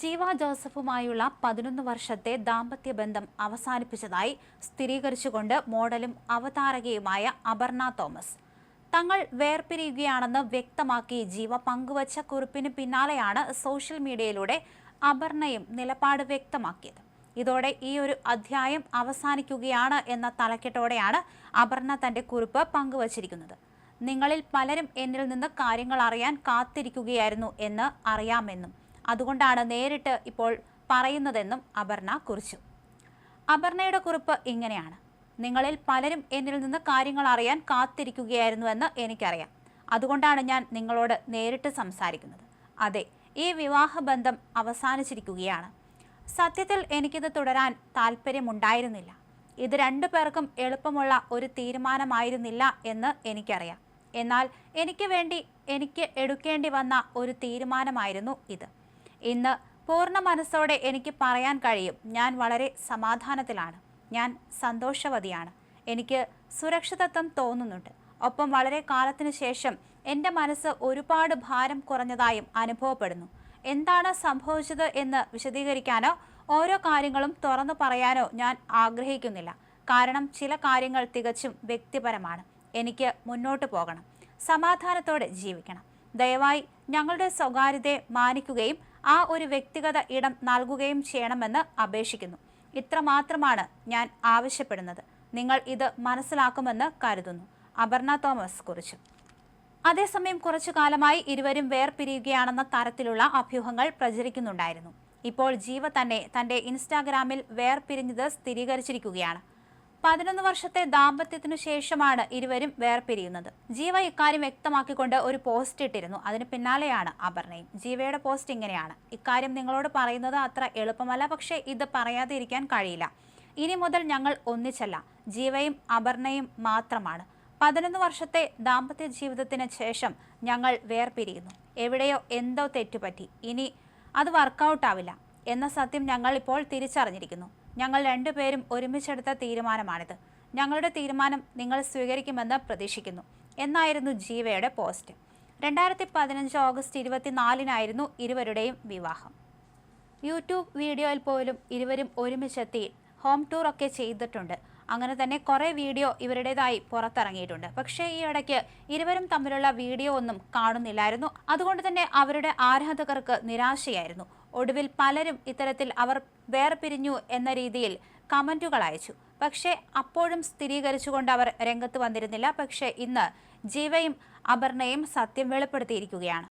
ജീവ ജോസഫുമായുള്ള 11 വർഷത്തെ ദാമ്പത്യ ബന്ധം അവസാനിപ്പിച്ചതായി സ്ഥിരീകരിച്ചുകൊണ്ട് മോഡലും അവതാരകയുമായ അപർണ തോമസ്. തങ്ങൾ വേർപിരിയുകയാണെന്ന് വ്യക്തമാക്കി ജീവ പങ്കുവച്ച കുറിപ്പിന് പിന്നാലെയാണ് സോഷ്യൽ മീഡിയയിലൂടെ അപർണയും നിലപാട് വ്യക്തമാക്കിയത്. ഇതോടെ ഈ ഒരു അധ്യായം അവസാനിക്കുകയാണ് എന്ന തലക്കെട്ടോടെയാണ് അപർണ തന്റെ കുറിപ്പ് പങ്കുവച്ചിരിക്കുന്നത്. നിങ്ങളിൽ പലരും എന്നിൽ നിന്ന് കാര്യങ്ങൾ അറിയാൻ കാത്തിരിക്കുകയായിരുന്നു എന്ന് അറിയാമെന്നും അതുകൊണ്ടാണ് നേരിട്ട് ഇപ്പോൾ പറയുന്നതെന്നും അപർണ കുറിച്ചു. അപർണയുടെ കുറിപ്പ് ഇങ്ങനെയാണ്: നിങ്ങളിൽ പലരും എന്നിൽ നിന്ന് കാര്യങ്ങൾ അറിയാൻ കാത്തിരിക്കുകയായിരുന്നുവെന്ന് എനിക്കറിയാം. അതുകൊണ്ടാണ് ഞാൻ നിങ്ങളോട് നേരിട്ട് സംസാരിക്കുന്നത്. അതെ, ഈ വിവാഹബന്ധം അവസാനിച്ചിരിക്കുകയാണ്. സത്യത്തിൽ എനിക്കിത് തുടരാൻ താല്പര്യമുണ്ടായിരുന്നില്ല. ഇത് രണ്ടു പേർക്കും എളുപ്പമുള്ള ഒരു തീരുമാനമായിരുന്നില്ല എന്ന് എനിക്കറിയാം. എന്നാൽ എനിക്ക് വേണ്ടി എനിക്ക് എടുക്കേണ്ടി വന്ന ഒരു തീരുമാനമായിരുന്നു ഇത്. ഇന്ന് പൂർണ്ണ മനസ്സോടെ എനിക്ക് പറയാൻ കഴിയും, ഞാൻ വളരെ സമാധാനത്തിലാണ്. ഞാൻ സന്തോഷവതിയാണ്. എനിക്ക് സുരക്ഷിതത്വം തോന്നുന്നുണ്ട്. ഒപ്പം വളരെ കാലത്തിനു ശേഷം എൻ്റെ മനസ്സ് ഒരുപാട് ഭാരം കുറഞ്ഞതായും അനുഭവപ്പെടുന്നു. എന്താണ് സംഭവിച്ചത് എന്ന് വിശദീകരിക്കാനോ ഓരോ കാര്യങ്ങളും തുറന്നു പറയാനോ ഞാൻ ആഗ്രഹിക്കുന്നില്ല. കാരണം ചില കാര്യങ്ങൾ തികച്ചും വ്യക്തിപരമാണ്. എനിക്ക് മുന്നോട്ട് പോകണം, സമാധാനത്തോടെ ജീവിക്കണം. ദയവായി ഞങ്ങളുടെ സ്വകാര്യതയെ മാനിക്കുകയും ആ ഒരു വ്യക്തിഗത ഇടം നൽകുകയും ചെയ്യണമെന്ന് അപേക്ഷിക്കുന്നു. ഇത്രമാത്രമാണ് ഞാൻ ആവശ്യപ്പെടുന്നത്. നിങ്ങൾ ഇത് മനസ്സിലാക്കുമെന്ന് കരുതുന്നു, അപർണ തോമസ് കുറിച്ചു. അതേസമയം കുറച്ചു കാലമായി ഇരുവരും വേർപിരിയുകയാണെന്ന തരത്തിലുള്ള അഭ്യൂഹങ്ങൾ പ്രചരിക്കുന്നുണ്ടായിരുന്നു. ഇപ്പോൾ ജീവ തന്നെ തന്റെ ഇൻസ്റ്റാഗ്രാമിൽ വേർപിരിഞ്ഞത് സ്ഥിരീകരിച്ചിരിക്കുകയാണ്. 11 വർഷത്തെ ദാമ്പത്യത്തിനു ശേഷമാണ് ഇരുവരും വേർപിരിയുന്നത്. ജീവ ഇക്കാര്യം വ്യക്തമാക്കിക്കൊണ്ട് ഒരു പോസ്റ്റ് ഇട്ടിരുന്നു. അതിന് പിന്നാലെയാണ് അപർണയും. ജീവയുടെ പോസ്റ്റ് ഇങ്ങനെയാണ്: ഇക്കാര്യം നിങ്ങളോട് പറയുന്നത് അത്ര എളുപ്പമല്ല, പക്ഷേ ഇത് പറയാതെ ഇരിക്കാൻ കഴിയില്ല. ഇനി മുതൽ ഞങ്ങൾ ഒന്നിച്ചല്ല, ജീവയും അപർണയും മാത്രമാണ്. 11 വർഷത്തെ ദാമ്പത്യ ജീവിതത്തിന് ശേഷം ഞങ്ങൾ വേർപിരിയുന്നു. എവിടെയോ എന്തോ തെറ്റുപറ്റി. ഇനി അത് വർക്കൗട്ട് ആവില്ല എന്ന സത്യം ഞങ്ങൾ ഇപ്പോൾ തിരിച്ചറിഞ്ഞിരിക്കുന്നു. ഞങ്ങൾ രണ്ടുപേരും ഒരുമിച്ചെടുത്ത തീരുമാനമാണിത്. ഞങ്ങളുടെ തീരുമാനം നിങ്ങൾ സ്വീകരിക്കുമെന്ന് പ്രതീക്ഷിക്കുന്നു എന്നായിരുന്നു ജീവയുടെ പോസ്റ്റ്. 2015 ഓഗസ്റ്റ് 24-നായിരുന്നു ഇരുവരുടെയും വിവാഹം. യൂട്യൂബ് വീഡിയോയിൽ പോലും ഇരുവരും ഒരുമിച്ചെത്തി ഹോം ടൂർ ഒക്കെ ചെയ്തിട്ടുണ്ട്. അങ്ങനെ തന്നെ കുറേ വീഡിയോ ഇവരുടേതായി പുറത്തിറങ്ങിയിട്ടുണ്ട്. പക്ഷേ ഈ ഇടയ്ക്ക് ഇരുവരും തമ്മിലുള്ള വീഡിയോ ഒന്നും കാണുന്നില്ലായിരുന്നു. അതുകൊണ്ട് തന്നെ അവരുടെ ആരാധകർക്ക് നിരാശയായിരുന്നു. ഒടുവിൽ പലരും ഇത്തരത്തിൽ അവർ വേർപിരിഞ്ഞു എന്ന രീതിയിൽ കമന്റുകൾ അയച്ചു. പക്ഷേ അപ്പോഴും സ്ഥിരീകരിച്ചുകൊണ്ട് അവർ രംഗത്ത് വന്നിരുന്നില്ല. പക്ഷേ ഇന്ന് ജീവയും അപർണയും സത്യം വെളിപ്പെടുത്തിയിരിക്കുകയാണ്.